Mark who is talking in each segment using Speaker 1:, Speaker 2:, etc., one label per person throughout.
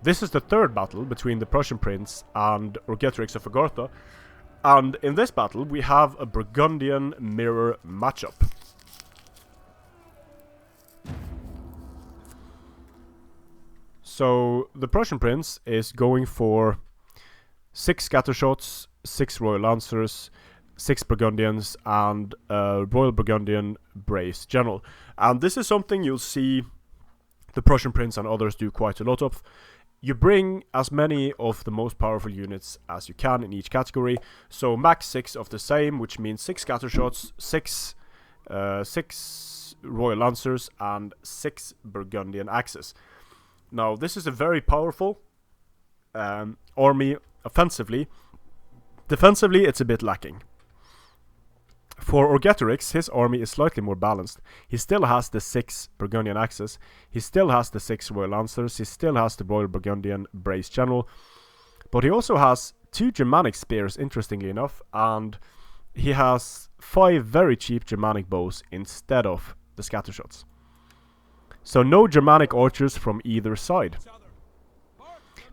Speaker 1: This is the third battle between the Prussian prince and Orgetorix of Agartha, and in this battle we have a Burgundian mirror matchup. So the Prussian prince is going for 6 scattershots, 6 royal lancers, 6 Burgundians, and a royal Burgundian brace general. And this is something you'll see the Prussian prince and others do quite a lot of. You bring as many of the most powerful units as you can in each category. So max 6 of the same, which means 6 scattershots, 6 royal lancers, and 6 Burgundian axes. Now this is a very powerful army offensively. Defensively it's a bit lacking. For Orgetorix, his army is slightly more balanced. He still has the 6 Burgundian axes, he still has the 6 royal lancers, he still has the royal Burgundian brace general, but he also has 2 Germanic spears, interestingly enough, and he has 5 very cheap Germanic bows instead of the scattershots. So no Germanic archers from either side,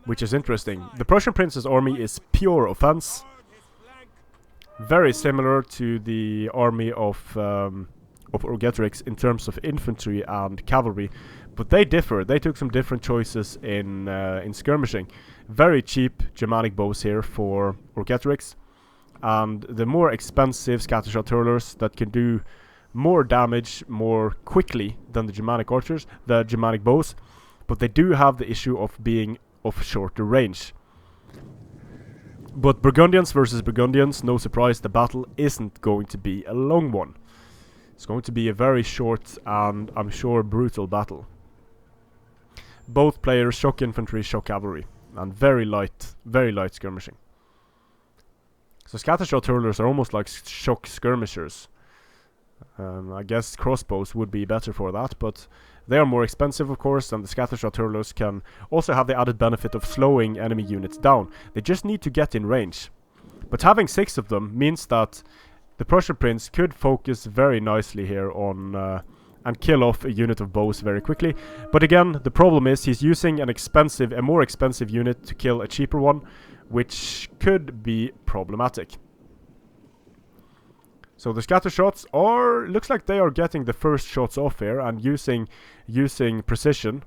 Speaker 1: which is interesting. The Prussian prince's army is pure offense, very similar to the army of Orgetorix in terms of infantry and cavalry, but they differ. They took some different choices in skirmishing. Very cheap Germanic bows here for Orgetorix, and the more expensive scattershot hurlers that can do more damage more quickly than the Germanic archers, the Germanic bows, but they do have the issue of being of shorter range. But Burgundians versus Burgundians, no surprise, the battle isn't going to be a long one. It's going to be a very short and, I'm sure, brutal battle. Both players shock infantry, shock cavalry, and very light skirmishing. So scattershot hurlers are almost like shock skirmishers. I guess crossbows would be better for that, but they are more expensive, of course, and the scattershot hurlers can also have the added benefit of slowing enemy units down. They just need to get in range. But having 6 of them means that the Prussian prince could focus very nicely here on and kill off a unit of bows very quickly. But again, the problem is he's using a more expensive unit to kill a cheaper one, which could be problematic. So the scattershots looks like they are getting the first shots off here and using precision.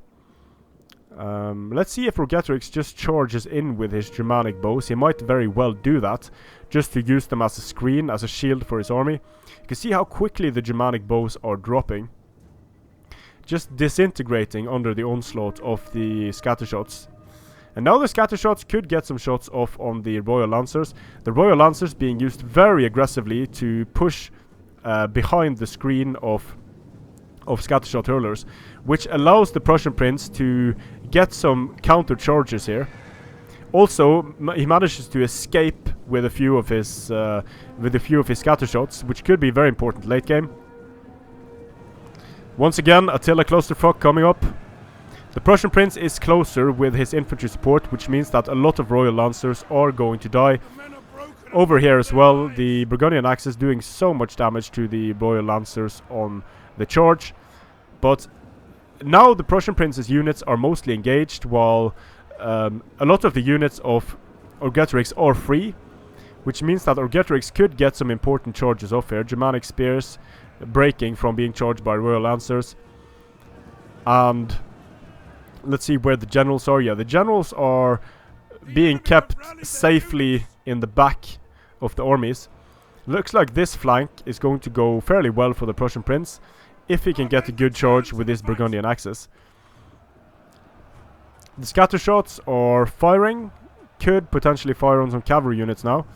Speaker 1: Let's see if Orgetorix just charges in with his Germanic bows. He might very well do that, just to use them as a screen, as a shield for his army. You can see how quickly the Germanic bows are dropping, just disintegrating under the onslaught of the scattershots. And now the scattershots could get some shots off on the royal lancers. The royal lancers being used very aggressively to push behind the screen of scattershot hurlers, which allows the Prussian prince to get some counter charges here. Also, he manages to escape with a few of his scattershots, which could be very important late game. Once again, Attila clusterfuck coming up. The Prussian prince is closer with his infantry support, which means that a lot of royal lancers are going to die. Over here as well, the Burgundian axes doing so much damage to the royal lancers on the charge. But now the Prussian prince's units are mostly engaged, while a lot of the units of Orgetorix are free, which means that Orgetorix could get some important charges off here. Germanic spears breaking from being charged by royal lancers. And let's see where the generals are. Yeah, the generals are being kept safely in the back of the armies. Looks like this flank is going to go fairly well for the Prussian prince, if he can get a good charge with his Burgundian axes. The scattershots are firing, could potentially fire on some cavalry units now.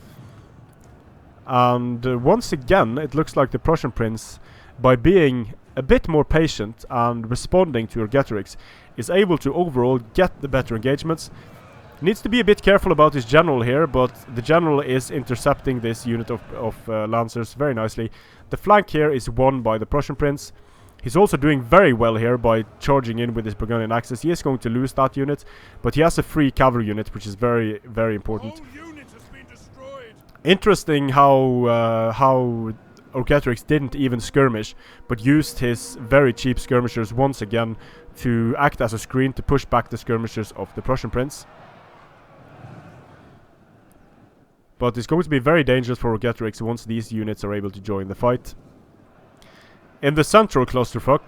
Speaker 1: And once again, it looks like the Prussian prince, by being a bit more patient and responding to Orgetorix, is able to overall get the better engagements. Needs to be a bit careful about his general here, but the general is intercepting this unit of lancers very nicely. The flank here is won by the Prussian prince. He's also doing very well here by charging in with his Burgundian axes. He is going to lose that unit, but he has a free cavalry unit, which is very, very important. Interesting how Orgetorix didn't even skirmish, but used his very cheap skirmishers once again to act as a screen to push back the skirmishers of the Prussian prince. But it's going to be very dangerous for Orgetorix once these units are able to join the fight. In the central clusterfuck,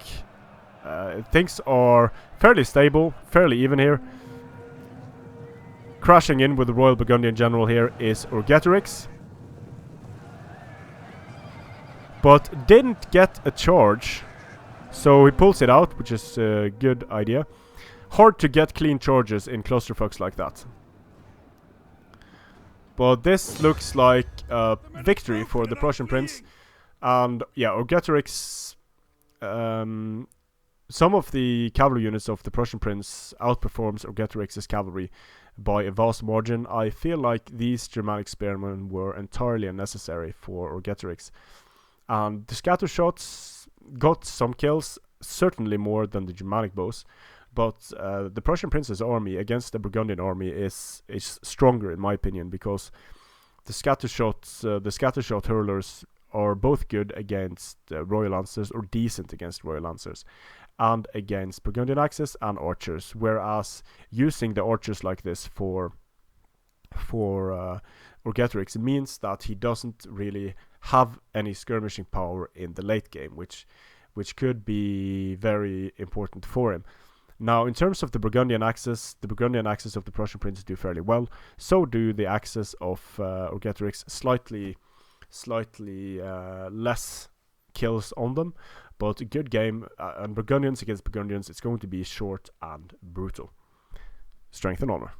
Speaker 1: things are fairly stable, fairly even here. Crashing in with the Royal Burgundian General here is Orgetorix. But didn't get a charge, so he pulls it out, which is a good idea. Hard to get clean charges in clusterfucks like that. But this looks like a victory for the Prussian prince. And yeah, Orgetorix... some of the cavalry units of the Prussian prince outperforms Orgetorix's cavalry by a vast margin. I feel like these Germanic spearmen were entirely unnecessary for Orgetorix. And the scatter shots got some kills, certainly more than the Germanic bows. But the Prussian prince's army against the Burgundian army is stronger, in my opinion, because the scatter shot hurlers are both good against royal lancers, or decent against royal lancers, and against Burgundian axes and archers. Whereas using the archers like this for Orgetorix means that he doesn't really have any skirmishing power in the late game, which could be very important for him. Now, in terms of the Burgundian axes of the Prussian prince do fairly well. So do the axes of Orgetorix, slightly less kills on them, but a good game. And Burgundians against Burgundians, it's going to be short and brutal. Strength and honor.